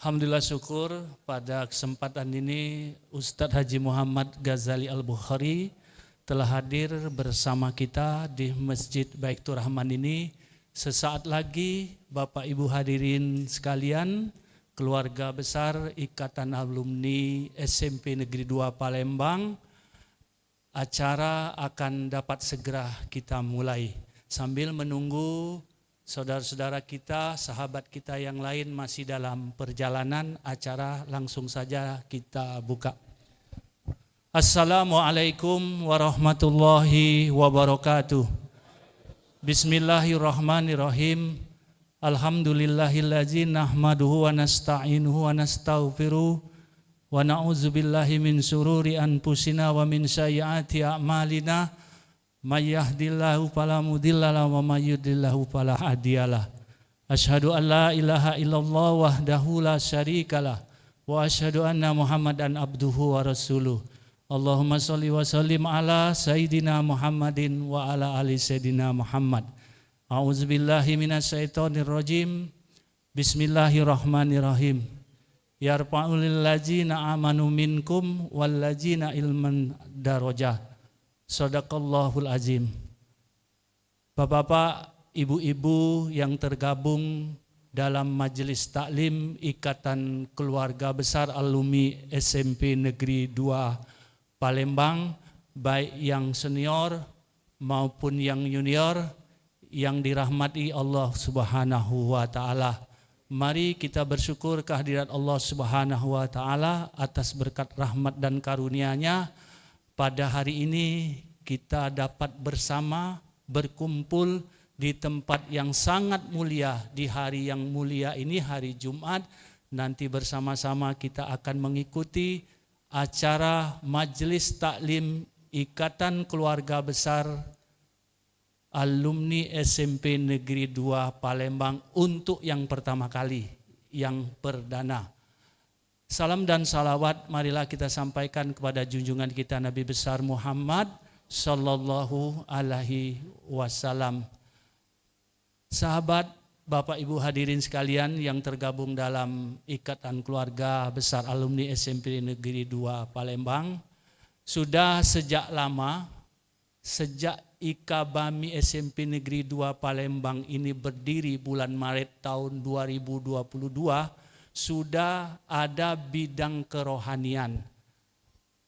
Alhamdulillah syukur pada kesempatan ini Ustadz Haji Muhammad Ghazali Al-Bukhari telah hadir bersama kita di Masjid Baitur Rahman ini. Sesaat lagi Bapak Ibu hadirin sekalian, keluarga besar Ikatan Alumni SMP Negeri 2 Palembang, acara akan dapat segera kita mulai. Sambil menunggu saudara-saudara kita, sahabat kita yang lain masih dalam perjalanan, acara langsung saja kita buka. Assalamualaikum warahmatullahi wabarakatuh. Bismillahirrahmanirrahim. Alhamdulillahillazi nahmaduhu wa nasta'inuhu wa nastaghfiruh wa na'udzubillahi min syururi anfusina wa min sayyiati a'malina. May yahdihillahu fala mudhillalah wa may yudlilhu fala hadiyalah. Asyhadu an la ilaha illallah wahdahu la syarikalah wa asyhadu anna Muhammadan abduhu wa rasuluh. Allahumma shalli wa sallim ala sayyidina Muhammadin wa ala ali sayyidina Muhammad. A'udzubillahi minasyaitonir rajim. Bismillahirrahmanirrahim. Yarfa'ul ladzina amanu minkum wal ladzina ilman darajah. Shadaqallahul azim. Bapak-bapak, ibu-ibu yang tergabung dalam majelis taklim Ikatan Keluarga Besar Alumni SMP Negeri 2 Palembang, baik yang senior maupun yang junior, yang dirahmati Allah Subhanahu wa taala. Mari kita bersyukur kehadirat Allah Subhanahu wa taala atas berkat rahmat dan karunia-Nya. Pada hari ini kita dapat bersama berkumpul di tempat yang sangat mulia, di hari yang mulia ini, hari Jumat. Nanti bersama-sama kita akan mengikuti acara Majelis Taklim Ikatan Keluarga Besar Alumni SMP Negeri 2 Palembang untuk yang pertama kali, yang perdana. Salam dan salawat marilah kita sampaikan kepada junjungan kita Nabi besar Muhammad sallallahu alaihi wasallam. Sahabat, Bapak Ibu hadirin sekalian yang tergabung dalam Ikatan Keluarga Besar Alumni SMP Negeri 2 Palembang, sudah sejak lama, sejak IKBAMI SMP Negeri 2 Palembang ini berdiri bulan Maret tahun 2022, sudah ada bidang kerohanian.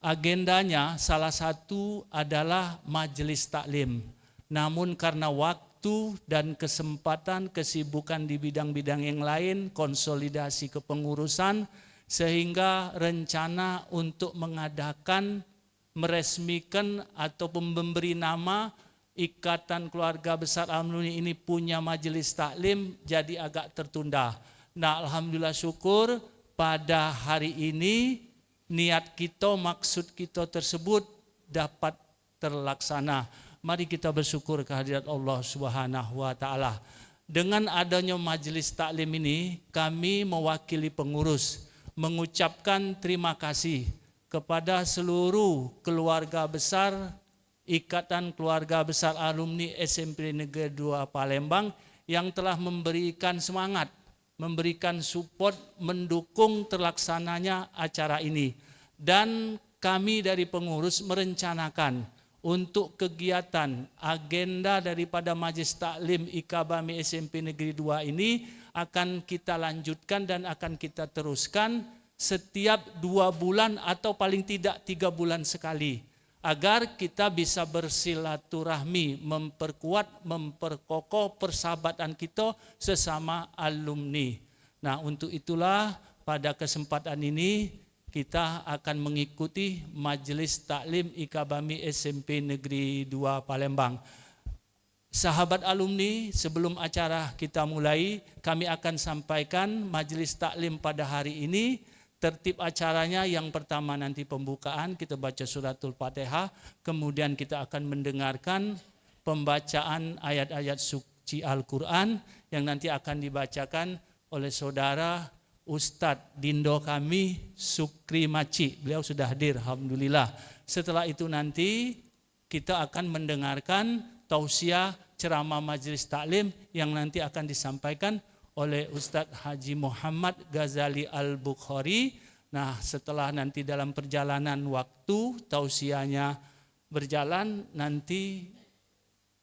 Agendanya salah satu adalah majelis taklim. Namun karena waktu dan kesempatan, kesibukan di bidang-bidang yang lain, konsolidasi kepengurusan, sehingga rencana untuk mengadakan, meresmikan atau memberi nama Ikatan Keluarga Besar Alumni ini punya majelis taklim jadi agak tertunda. Nah, alhamdulillah syukur pada hari ini niat kita, maksud kita tersebut dapat terlaksana. Mari kita bersyukur kehadirat Allah Subhanahu wa taala. Dengan adanya majelis taklim ini, kami mewakili pengurus mengucapkan terima kasih kepada seluruh keluarga besar Ikatan Keluarga Besar Alumni SMP Negeri 2 Palembang yang telah memberikan semangat, memberikan support, mendukung terlaksananya acara ini. Dan kami dari pengurus merencanakan untuk kegiatan agenda daripada Majelis Taklim IKBAMI SMP Negeri 2 ini akan kita lanjutkan dan akan kita teruskan setiap 2 bulan atau paling tidak 3 bulan sekali, agar kita bisa bersilaturahmi, memperkuat, memperkokoh persahabatan kita sesama alumni. Nah, untuk itulah pada kesempatan ini kita akan mengikuti Majelis Taklim IKBAMI SMP Negeri 2 Palembang. Sahabat alumni, sebelum acara kita mulai, kami akan sampaikan Majelis Taklim pada hari ini. Tertib acaranya yang pertama nanti pembukaan, kita baca suratul Fatihah, kemudian kita akan mendengarkan pembacaan ayat-ayat suci Al-Quran yang nanti akan dibacakan oleh saudara Ustadz Dindo kami Sukri Maci. Beliau sudah hadir, alhamdulillah. Setelah itu nanti kita akan mendengarkan tausiah ceramah majelis taklim yang nanti akan disampaikan oleh Ustadz Haji Muhammad Ghazali Al-Bukhari. Nah, setelah nanti dalam perjalanan waktu tausiahnya berjalan, nanti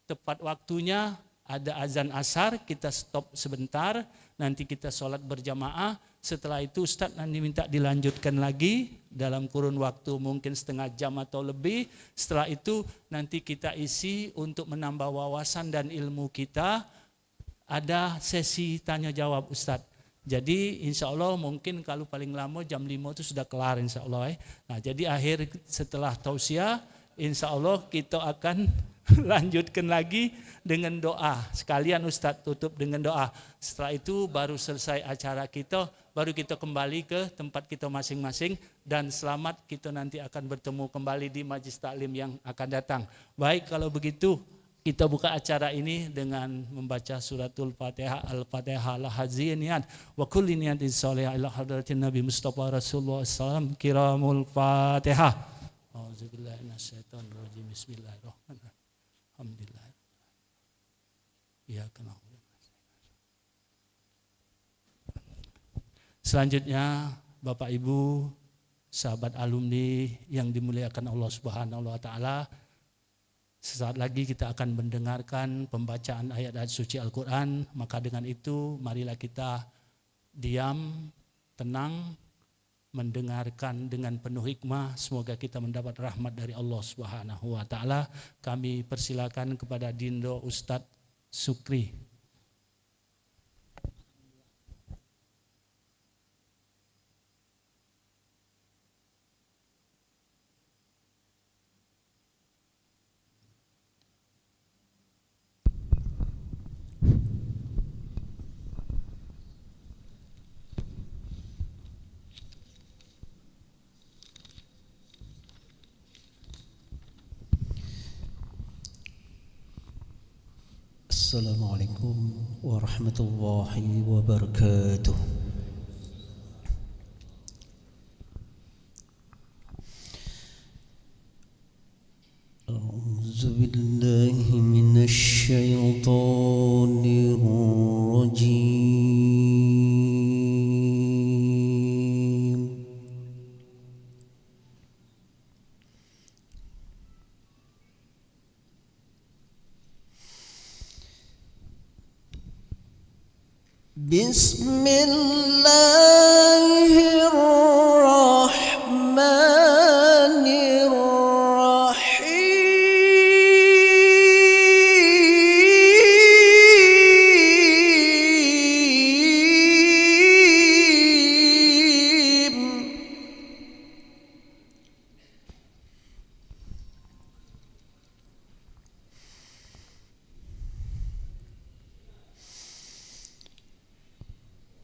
tepat waktunya ada azan asar, kita stop sebentar, nanti kita sholat berjamaah. Setelah itu Ustadz nanti minta dilanjutkan lagi dalam kurun waktu mungkin setengah jam atau lebih. Setelah itu nanti kita isi untuk menambah wawasan dan ilmu kita. Ada sesi tanya jawab Ustadz. Jadi insya Allah mungkin kalau paling lama jam 5 itu sudah kelar insya Allah. Nah, jadi akhir setelah tausiah insya Allah kita akan lanjutkan lagi dengan doa. Sekalian Ustadz tutup dengan doa. Setelah itu baru selesai acara kita, baru kita kembali ke tempat kita masing-masing. Dan selamat kita nanti akan bertemu kembali di Majlis Taklim yang akan datang. Baik, kalau begitu kita buka acara ini dengan membaca suratul Fatihah, Al-Fatihah al-Hazinian wa kulli niyatin sholihah ila hadratin Nabi Mustafa Rasulullah SAW. Kiramul Fatihah. Auzubillahi minasyaitonir rajim. Bismillahirrahmanirrahim. Alhamdulillah. Iyyaka na'budu. Selanjutnya Bapak Ibu, sahabat alumni yang dimuliakan Allah Subhanahu wa taala, sesaat lagi kita akan mendengarkan pembacaan ayat-ayat suci Al-Quran. Maka dengan itu marilah kita diam, tenang, mendengarkan dengan penuh hikmah. Semoga kita mendapat rahmat dari Allah Subhanahu wa taala. Kami persilakan kepada Dindo Ustadz Sukri. Assalamualaikum warahmatullahi wabarakatuh. A'udzu billahi minasy syaithanir rajim.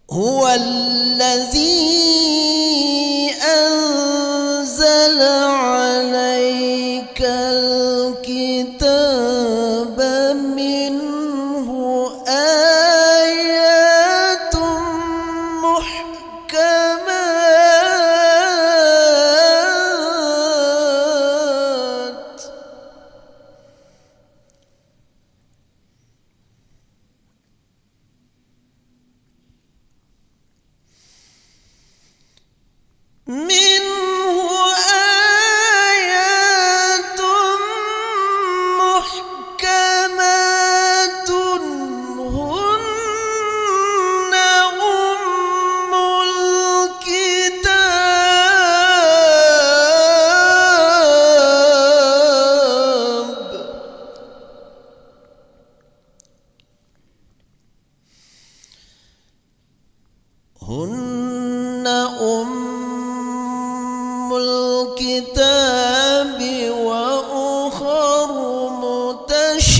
هو الذي أنزل عليك الكتاب منه آيات محكمات هن أم الكتاب وأخر متشابهات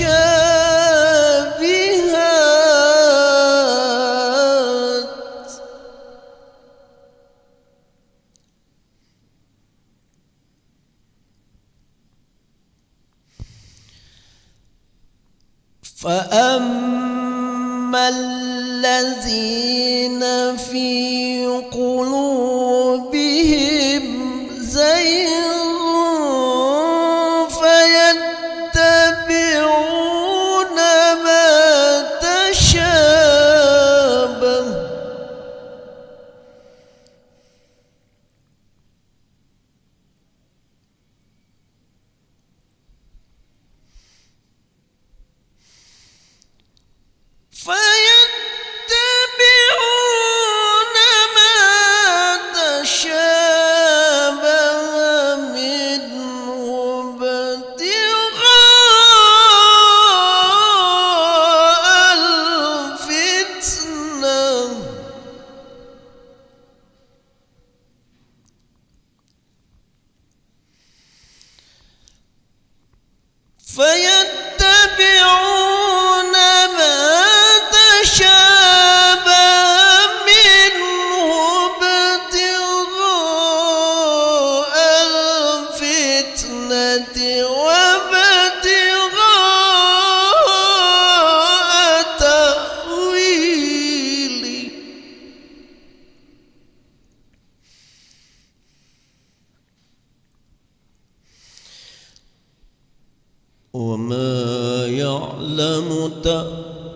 فأما الذين في قلوبهم زيغ فيتبعون ما تشابه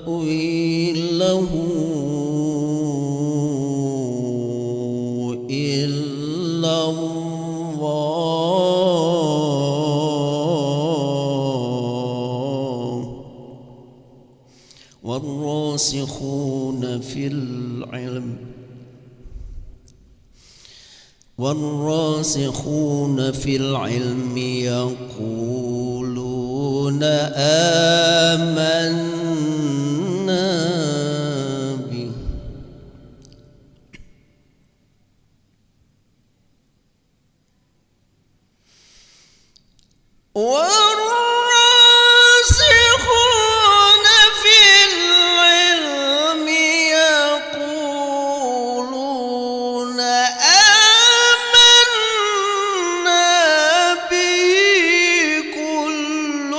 تأويله إلا الله والراسخون في العلم يقولون آمنا به والراسخون في العلم يقولون آمنا به كل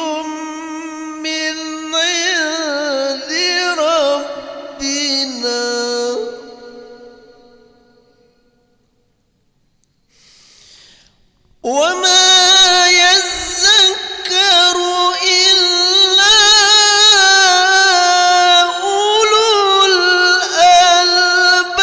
من عند ربنا وما يذكر إلا أولو الألباب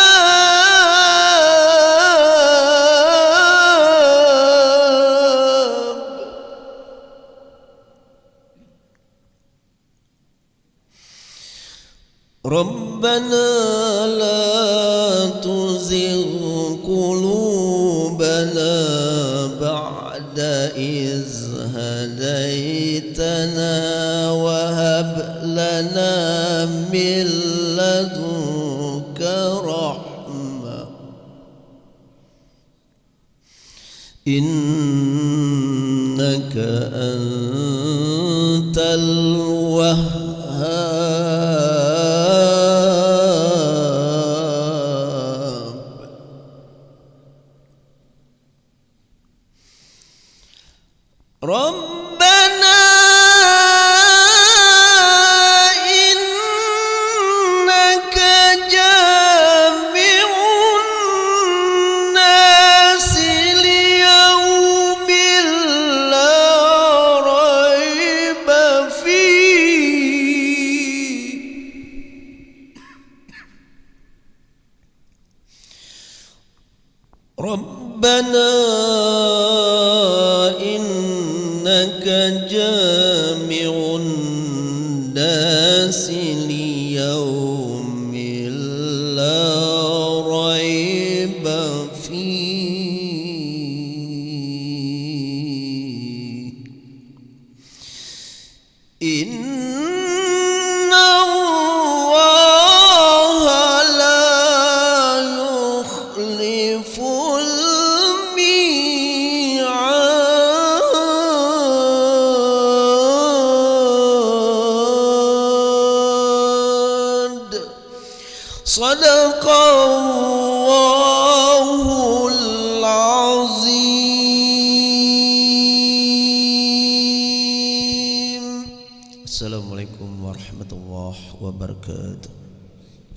ربنا لا تزغ قلوبنا بعد إذ هديتنا وهب لنا من لدنك رحمة إنك أنت الوهاب ربنا إنك جامع الناس ليوم لا ريب فيه ربنا إنك جامع الناس ليوم لا ريب فيه إن الله لا يخلف الميعاد صدق الله العظيم Assalamualaikum warahmatullahi wabarakatuh.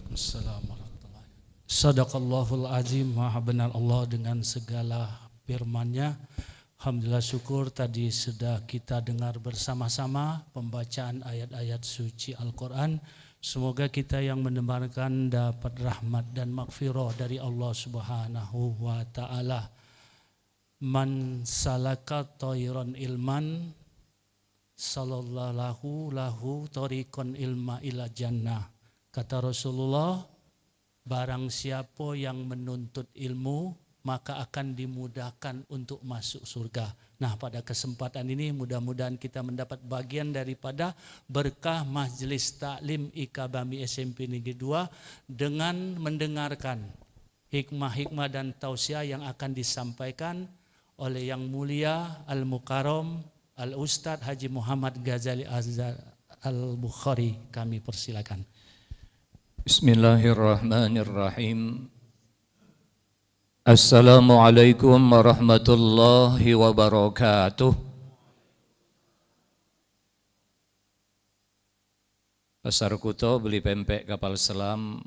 Assalamualaikum warahmatullahi wabarakatuh. Sadaqallahul azim, maha benar Allah dengan segala firman-Nya. Alhamdulillah, syukur tadi sudah kita dengar bersama-sama pembacaan ayat-ayat suci Al-Quran. Semoga kita yang mendengarkan dapat rahmat dan maghfirah dari Allah Subhanahu wa ta'ala. Man salaka thayran ilman sallallahu lahu tariqan ilma ila jannah. Kata Rasulullah, barang siapa yang menuntut ilmu maka akan dimudahkan untuk masuk surga. Nah, pada kesempatan ini mudah-mudahan kita mendapat bagian daripada berkah Majelis Taklim IKBAMI SMP Negeri 2 dengan mendengarkan hikmah-hikmah dan tausiah yang akan disampaikan oleh Yang Mulia Al-Mukarram Al-Ustadz Haji Muhammad Ghazali Azhar Al-Bukhari. Kami persilakan. Bismillahirrahmanirrahim. Assalamualaikum warahmatullahi wabarakatuh. Pasar Kuto beli pempek kapal selam,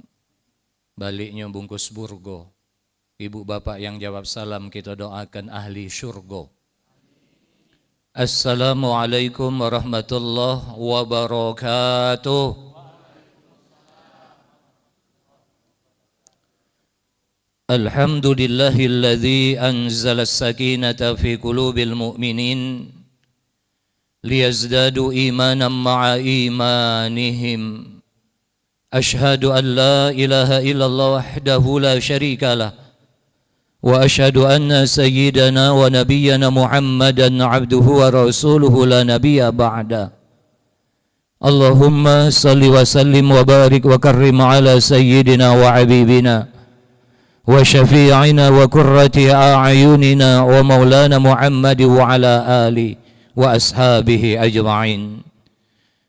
baliknya bungkus burgo. Ibu bapak yang jawab salam kita doakan ahli syurga. Assalamualaikum warahmatullahi wabarakatuh. Alhamdulillahilladzi anzala as-sakinata fi qulubil mu'minin liyazdadu imanan ma'a imanihim. Ashhadu an la ilaha illallah wahdahu la syarika lah wa ashhadu anna sayyidana wa nabiyyana Muhammadan abduhu wa rasuluhu la nabiyya ba'da. Allahumma salli wa sallim wa barik wa karrim ala sayyidina wa habibina wa syafi'ina wa qurrati a'yunina wa maulana Muhammad wa ala ali wa ashabihi ajma'in.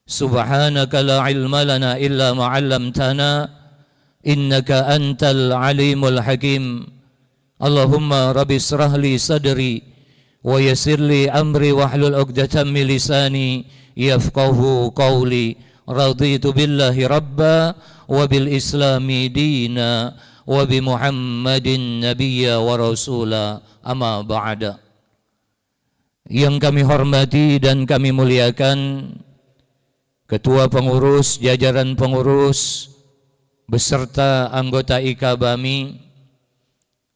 Subhanaka la ilma lana illa ma 'allamtana innaka antal alimul hakim. Allahumma rabbi israh li sadri wa yassir li amri wahlul 'uqdatam min lisani yafqahu qawli. Raditu billahi rabba wa bil islami dina wa bi Muhammadin nabiyya wa rasula, amma ba'da. Yang kami hormati dan kami muliakan Ketua Pengurus, jajaran pengurus beserta anggota IKABAMI,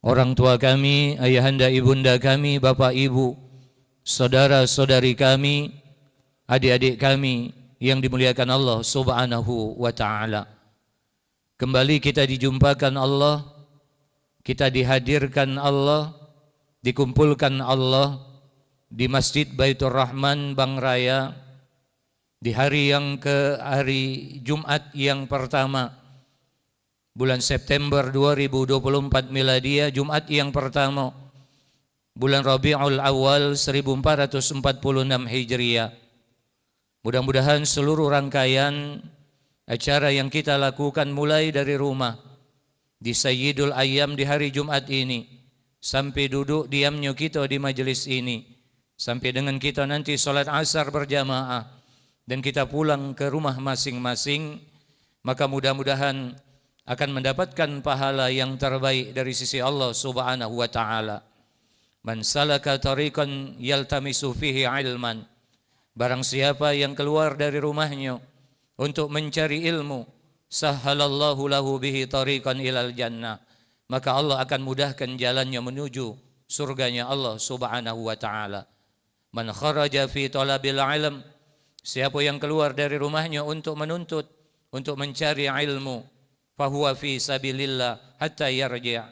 orang tua kami, ayahanda ibunda kami, bapak ibu, saudara-saudari kami, adik-adik kami yang dimuliakan Allah Subhanahu wa ta'ala. Kembali kita dijumpakan Allah, kita dihadirkan Allah, dikumpulkan Allah di Masjid Baitur Rahman Bang Raya di hari Jumat yang pertama bulan September 2024 miladia, Jumat yang pertama bulan Rabiul Awal 1446 Hijriah. Mudah-mudahan seluruh rangkaian acara yang kita lakukan mulai dari rumah di Sayyidul Ayyam di hari Jumat ini sampai duduk diamnya kita di majelis ini, sampai dengan kita nanti sholat asar berjamaah dan kita pulang ke rumah masing-masing, maka mudah-mudahan akan mendapatkan pahala yang terbaik dari sisi Allah Subhanahu wa ta'ala. Man salaka tariqan yaltamisu fihi ilman, barang siapa yang keluar dari rumahnya untuk mencari ilmu, sahhalallahu lahu bihi tariqan ilal jannah, maka Allah akan mudahkan jalannya menuju surganya Allah Subhanahu wa ta'ala. Man kharaja fi talabil ilm, siapa yang keluar dari rumahnya untuk menuntut, untuk mencari ilmu, fahuwa fi sabilillah hatta yarji',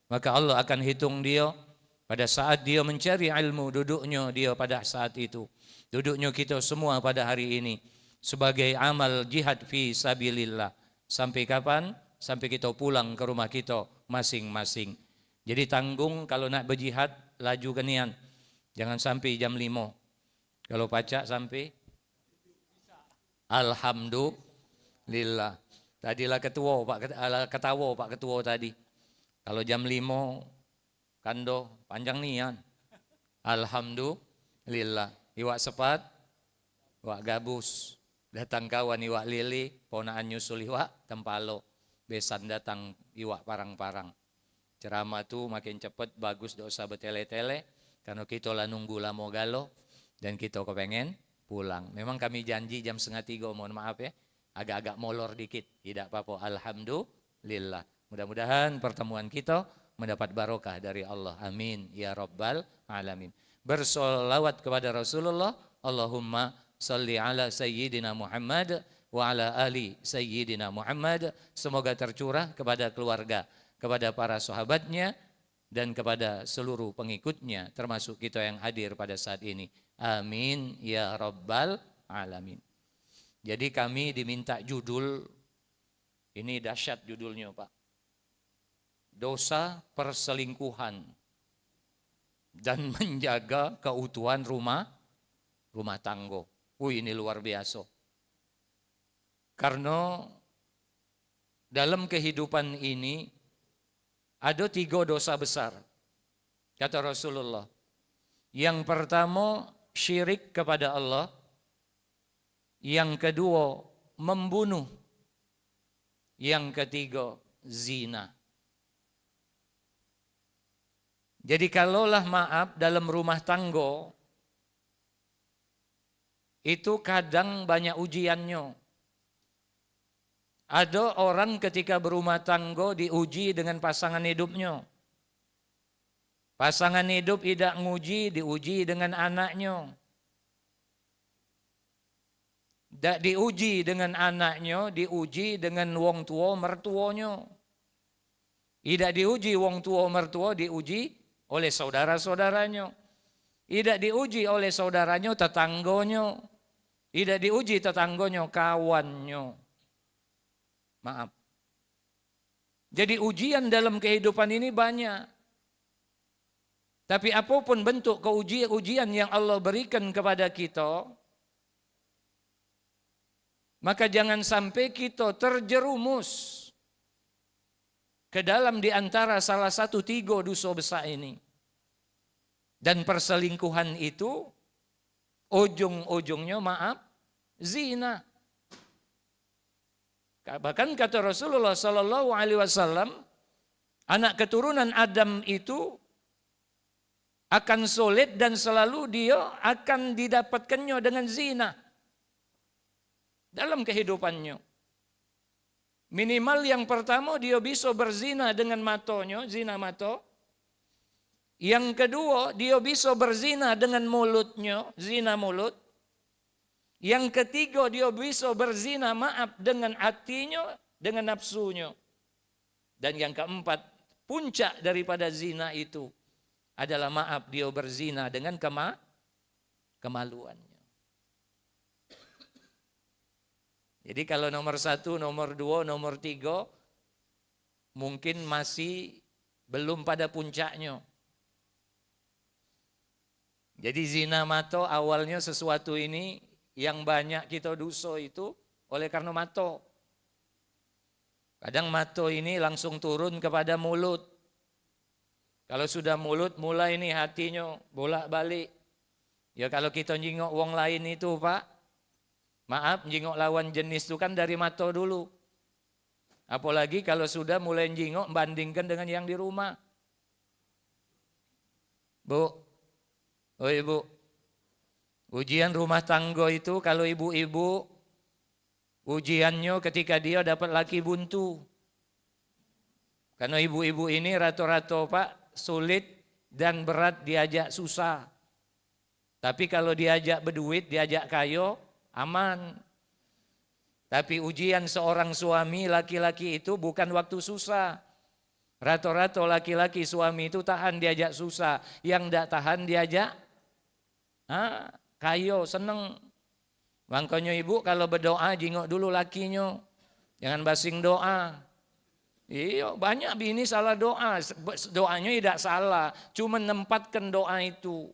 maka Allah akan hitung dia pada saat dia mencari ilmu, duduknya dia pada saat itu, duduknya kita semua pada hari ini sebagai amal jihad fi sabilillah. Sampai kapan? Sampai kita pulang ke rumah kita masing-masing. Jadi tanggung kalau nak berjihad, laju genian. Jangan sampai jam 5. Kalau pacak sampai alhamdulillah. Tadilah ketua ketawa Pak Ketua tadi. Kalau jam 5 kando panjang nian. Alhamdulillah. Iwak sepat, iwak gabus. Datang kawan iwak lili, ponaan nyusul iwak tempalo. Besan datang iwak parang-parang. Ceramah tu makin cepat, bagus, tidak usah bertele-tele. Karena kita lah nunggu lama galo dan kita kepengen pulang. Memang kami janji jam 2:30, mohon maaf ya. Agak-agak molor dikit, tidak apa-apa. Alhamdulillah. Mudah-mudahan pertemuan kita mendapat barokah dari Allah. Amin ya rabbal alamin. Bersolawat kepada Rasulullah. Allahumma salli ala sayyidina Muhammad wa ala ali sayyidina Muhammad. Semoga tercurah kepada keluarga, kepada para sahabatnya, dan kepada seluruh pengikutnya, termasuk kita yang hadir pada saat ini. Amin ya rabbal alamin. Jadi kami diminta judul, ini dahsyat judulnya Pak. Dosa perselingkuhan dan menjaga keutuhan rumah tangga. Ini luar biasa. Karena dalam kehidupan ini ada 3 dosa besar, kata Rasulullah. Yang pertama syirik kepada Allah. Yang kedua membunuh. Yang ketiga zina. Jadi kalaulah maaf dalam rumah tangga itu kadang banyak ujiannya. Ada orang ketika berumah tangga diuji dengan pasangan hidupnya. Pasangan hidup tidak nguji, diuji dengan anaknya. Tak diuji dengan anaknya, diuji dengan wong tua mertuanya. Tidak diuji wong tua mertua, diuji oleh saudara-saudaranya. Tidak diuji oleh saudaranya, tetanggonya. Tidak diuji tetanggonya, kawannya. Maaf. Jadi ujian dalam kehidupan ini banyak. Tapi apapun bentuk ujian yang Allah berikan kepada kita, maka jangan sampai kita terjerumus ke dalam di antara salah satu 3 dosa besar ini. Dan perselingkuhan itu ujung-ujungnya zina. Bahkan kata Rasulullah Sallallahu Alaihi Wasallam, anak keturunan Adam itu akan sulit dan selalu dia akan didapatkannya dengan zina dalam kehidupannya. Minimal yang pertama dia bisa berzina dengan matanya, zina mata. Yang kedua dia bisa berzina dengan mulutnya, zina mulut. Yang ketiga dia bisa berzina dengan hatinya, dengan nafsunya. Dan yang keempat, puncak daripada zina itu adalah dia berzina dengan kemaluannya. Jadi kalau nomor 1, nomor 2, nomor 3 mungkin masih belum pada puncaknya. Jadi zina mata awalnya sesuatu ini yang banyak kita dosa itu oleh karena mata. Kadang mata ini langsung turun kepada mulut. Kalau sudah mulut mulai ini hatinya bolak-balik. Ya kalau kita jingok wong lain itu Pak, maaf jingok lawan jenis itu kan dari mata dulu. Apalagi kalau sudah mulai jingok bandingkan dengan yang di rumah. Bu, oh ibu, ujian rumah tangga itu kalau ibu-ibu, ujiannya ketika dia dapat laki buntu. Karena ibu-ibu ini rata-rata Pak sulit dan berat diajak susah. Tapi kalau diajak berduit, diajak kaya, aman. Tapi ujian seorang suami laki-laki itu bukan waktu susah. Rata-rata laki-laki suami itu tahan diajak susah. Yang tidak tahan diajak kayo, seneng. Makanya ibu kalau berdoa jingok dulu lakinya. Jangan basing doa. Iya, banyak bini salah doa. Doanya tidak salah, cuma menempatkan doa itu.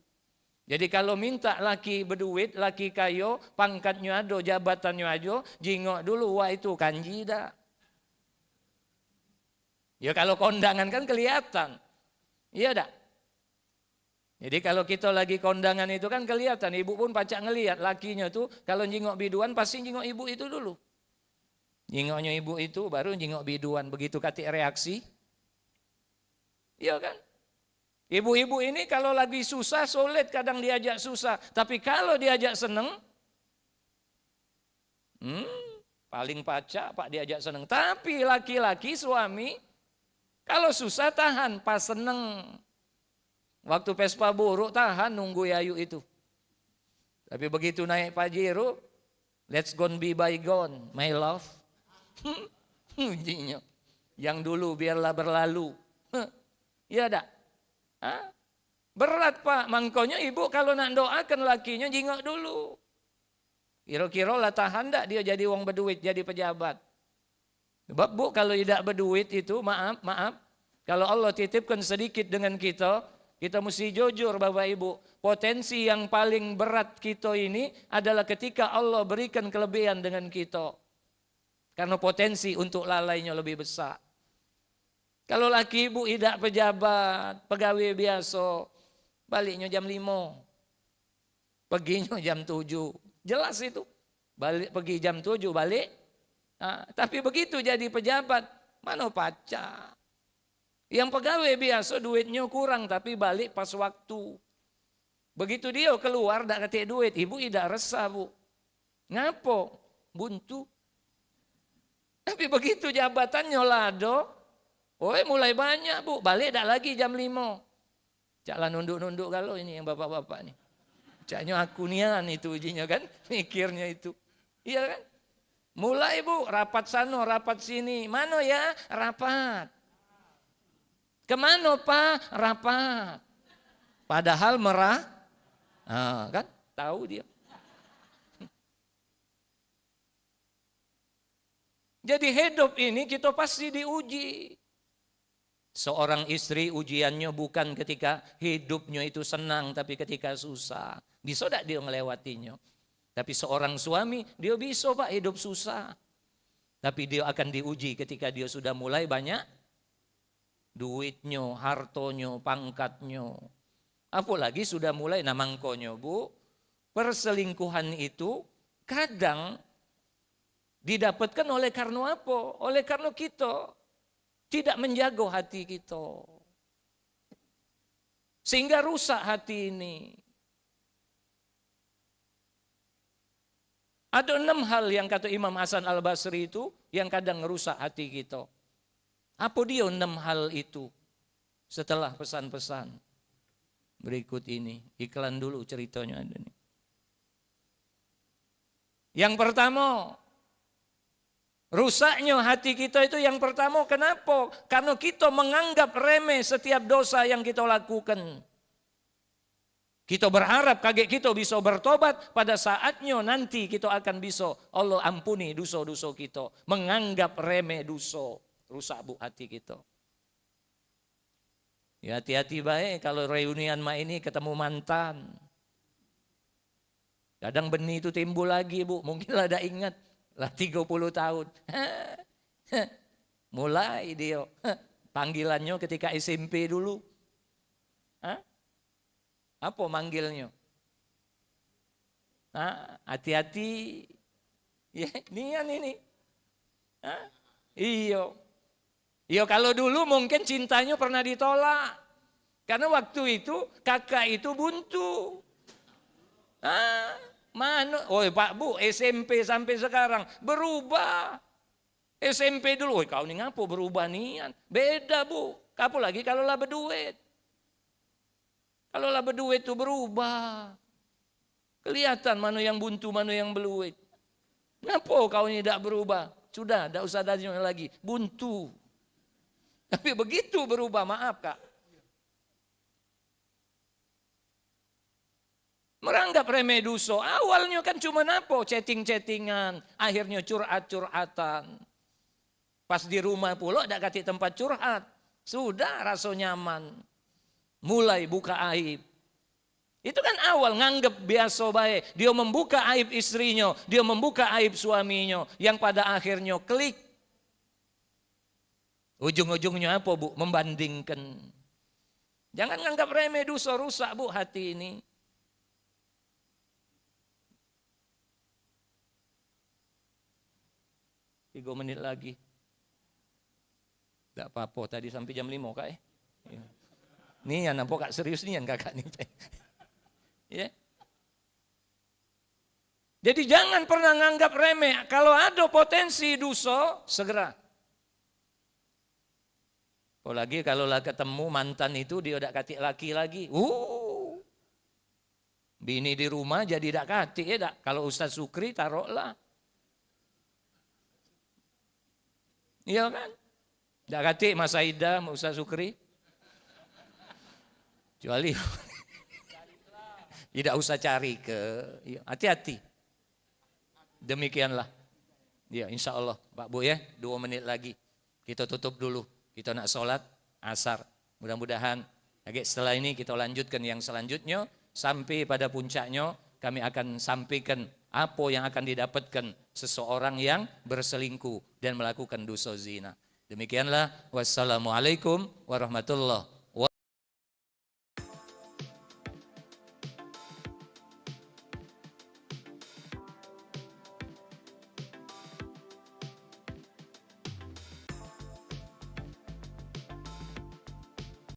Jadi kalau minta laki berduit, laki kayo, pangkatnya ada, jabatannya ada, jingok dulu, wah itu kanji dah. Ya kalau kondangan kan kelihatan. Iya dah. Jadi kalau kita lagi kondangan itu kan kelihatan, ibu pun pacak ngelihat lakinya tuh kalau jingok biduan pasti jingok ibu itu dulu. Jingoknya ibu itu baru jingok biduan, begitu katik reaksi. Iya kan? Ibu-ibu ini kalau lagi susah sulit kadang diajak susah, tapi kalau diajak seneng, paling pacak Pak diajak seneng. Tapi laki-laki suami kalau susah tahan, pas seneng. Waktu Vespa buruk tahan nunggu yayu itu. Tapi begitu naik Pajero, let's gone be bygone, my love. Ujinya. Yang dulu biarlah berlalu. Ya dak. Berat Pak, mangkonya ibu kalau nak doakan lakinya jingok dulu. Kira-kira lah tahan dak dia jadi wong berduit, jadi pejabat. Sebab Bu kalau tidak berduit itu maaf. Kalau Allah titipkan sedikit dengan kita mesti jujur Bapak Ibu. Potensi yang paling berat kita ini adalah ketika Allah berikan kelebihan dengan kita. Karena potensi untuk lalainya lebih besar. Kalau laki ibu tidak pejabat, pegawai biasa, baliknya jam 5. Perginya jam 7. Jelas itu. Pergi jam 7 balik. Tapi begitu jadi pejabat, mana pacar. Yang pegawai biasa duitnya kurang tapi balik pas waktu. Begitu dia keluar tak ketik duit, ibu tidak resah Bu. Ngapo? Buntu. Tapi begitu jabatannya lado, mulai banyak bu, balik dah lagi jam 5. Caklah nunduk-nunduk kalau ini yang bapak-bapak nih. Caknya aku nian itu ujinya kan, mikirnya itu. Iya kan? Mulai bu, rapat sana, rapat sini. Mana ya? Rapat. Kemana pak? Rapat. Padahal kan? Tahu dia. Jadi hidup ini kita pasti diuji. Seorang istri ujiannya bukan ketika hidupnya itu senang, tapi ketika susah. Bisa tidak dia melewatinya? Tapi seorang suami, dia bisa pak hidup susah. Tapi dia akan diuji ketika dia sudah mulai banyak duitnya, hartonya, pangkatnya. Apalagi sudah mulai namangkonyo bu, perselingkuhan itu kadang didapatkan oleh karena apa? Oleh karena kita tidak menjaga hati kita. Sehingga rusak hati ini. Ada 6 hal yang kata Imam Hasan Al-Basri itu yang kadang merusak hati kita. Apa dia 6 hal itu? Setelah pesan-pesan berikut ini. Iklan dulu ceritanya ada nih. Yang pertama, rusaknya hati kita itu yang pertama kenapa? Karena kita menganggap remeh setiap dosa yang kita lakukan. Kita berharap kaget kita bisa bertobat, pada saatnya nanti kita akan bisa Allah ampuni dosa-dosa kita. Menganggap remeh dosa, rusak bu hati kita. Ya hati-hati baik kalau reunian ma ini ketemu mantan. Kadang benih itu timbul lagi bu, mungkin ada ingat. Lah 30 tahun. Mulai dia. Panggilannya ketika SMP dulu. Apa manggilnya? Hati-hati. Ya, nian ini. Iya. Iya kalau dulu mungkin cintanya pernah ditolak. Karena waktu itu kakak itu buntu. Mana? Pak Bu, SMP sampai sekarang berubah. SMP dulu, kau ini ngapa berubah nian? Beda bu, kapu lagi kalau lah berduit. Kalau lah berduit itu berubah. Kelihatan mana yang buntu, mana yang berduit. Ngapa kau ini tidak berubah? Sudah, tidak usah tanya lagi, buntu. Tapi begitu berubah, maaf kak. Meranggap remeh dosa. Awalnya kan cuma apa? Chatting-chattingan. Akhirnya curhat-curhatan. Pas di rumah pula tidak kasih tempat curhat. Sudah rasa nyaman. Mulai buka aib. Itu kan awal nganggap biasa baik. Dia membuka aib istrinya. Dia membuka aib suaminya. Yang pada akhirnya klik. Ujung-ujungnya apa bu? Membandingkan. Jangan nganggap remeh dosa, rusak bu hati ini. Tiga menit lagi. Tidak apa-apa tadi sampai jam 5 kak ya. Nih yang nampak kak serius nih yang kakak nih. Ya. Jadi jangan pernah nganggap remeh. Kalau ada potensi dosa, segera. Apalagi kalau lah ketemu mantan itu dia udah katik laki lagi. Bini di rumah jadi tidak katik ya. Kalau Ustaz Sukri taruhlah. Iya kan? Tidak katik Mas Aida, Ustaz Sukri. Kecuali tidak usah cari ke, hati-hati. Demikianlah. Ya insya Allah Pak Bu ya, 2 menit lagi. Kita tutup dulu. Kita nak sholat asar. Mudah-mudahan setelah ini kita lanjutkan yang selanjutnya. Sampai pada puncaknya kami akan sampaikan apa yang akan didapatkan seseorang yang berselingkuh dan melakukan dosa zina. Demikianlah. Wassalamualaikum warahmatullahi